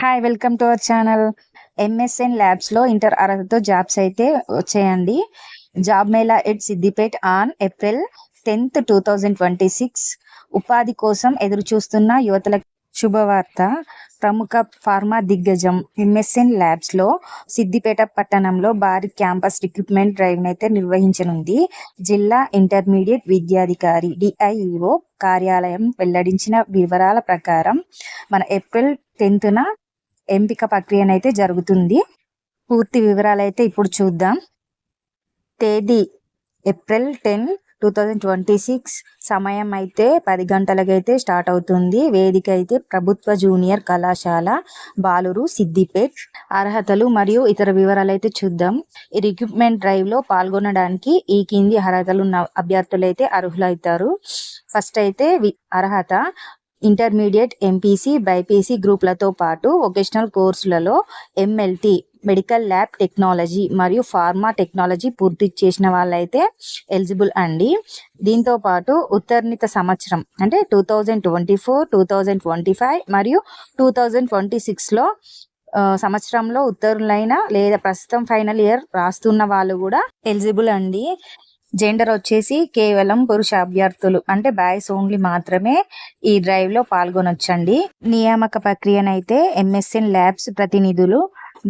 Hi welcome to our channel. MSN ల్యాబ్స్లో inter అర్హతతో jobs అయితే వచ్చాయండి. Job mela at Siddipet on April 10th 2026. ఉపాధి కోసం ఎదురు చూస్తున్న యువతలకు శుభవార్త. ప్రముఖ ఫార్మా దిగ్గజం ఎంఎస్ఎన్ ల్యాబ్స్లో సిద్దిపేట పట్టణంలో భారీ క్యాంపస్ రిక్రూట్మెంట్ డ్రైవ్ అయితే నిర్వహించనుంది. జిల్లా ఇంటర్మీడియట్ విద్యాధికారి డిఐఈఓ కార్యాలయం వెల్లడించిన వివరాల ప్రకారం మన ఏప్రిల్ 10th ఎంపిక ప్రక్రియనైతే జరుగుతుంది. పూర్తి వివరాలైతే ఇప్పుడు చూద్దాం. తేదీ ఏప్రిల్ 10, 2026. సమయం అయితే 10 గంటలకైతే స్టార్ట్ అవుతుంది. వేదిక అయితే ప్రభుత్వ జూనియర్ కళాశాల బాలూరు సిద్దిపేట్. అర్హతలు మరియు ఇతర వివరాలు అయితే చూద్దాం. ఈ రిక్రూట్మెంట్ డ్రైవ్ లో పాల్గొనడానికి ఈ కింది అర్హతలు ఉన్న అభ్యర్థులు అయితే అర్హులవుతారు. ఫస్ట్ అయితే అర్హత ఇంటర్మీడియట్ ఎంపీసీ బైపీసీ గ్రూప్లతో పాటు వొకేషనల్ కోర్సులలో ఎంఎల్టీ మెడికల్ ల్యాబ్ టెక్నాలజీ మరియు ఫార్మా టెక్నాలజీ పూర్తి చేసిన వాళ్ళైతే ఎలిజిబుల్ అండి. దీంతో పాటు ఉత్తర్ణిత సంవత్సరం అంటే 2024, 2025 మరియు 2026లో సంవత్సరంలో ఉత్తర్వులైన లేదా ప్రస్తుతం ఫైనల్ ఇయర్ రాస్తున్న వాళ్ళు కూడా ఎలిజిబుల్ అండి. జెండర్ వచ్చేసి కేవలం పురుష అభ్యర్థులు అంటే బాయ్స్ ఓన్లీ మాత్రమే ఈ డ్రైవ్ లో పాల్గొనొచ్చండి. నియామక ప్రక్రియనైతే ఎంఎస్ఎన్ ల్యాబ్స్ ప్రతినిధులు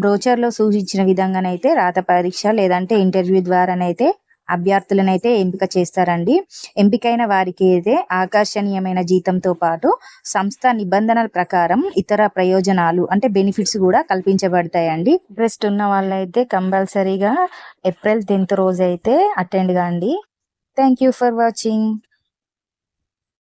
బ్రోచర్ లో సూచించిన విధంగానైతే రాత పరీక్ష లేదంటే ఇంటర్వ్యూ ద్వారానైతే అభ్యర్థులనైతే ఎంపిక చేస్తారండి. ఎంపికైన వారికి అయితే ఆకర్షణీయమైన జీతంతో పాటు సంస్థ నిబంధనల ప్రకారం ఇతర ప్రయోజనాలు అంటే బెనిఫిట్స్ కూడా కల్పించబడతాయండి. ఇంట్రెస్ట్ ఉన్న వాళ్ళైతే కంపల్సరీగా ఏప్రిల్ 10th రోజు అయితే అటెండ్ కాండి. Thank you for watching.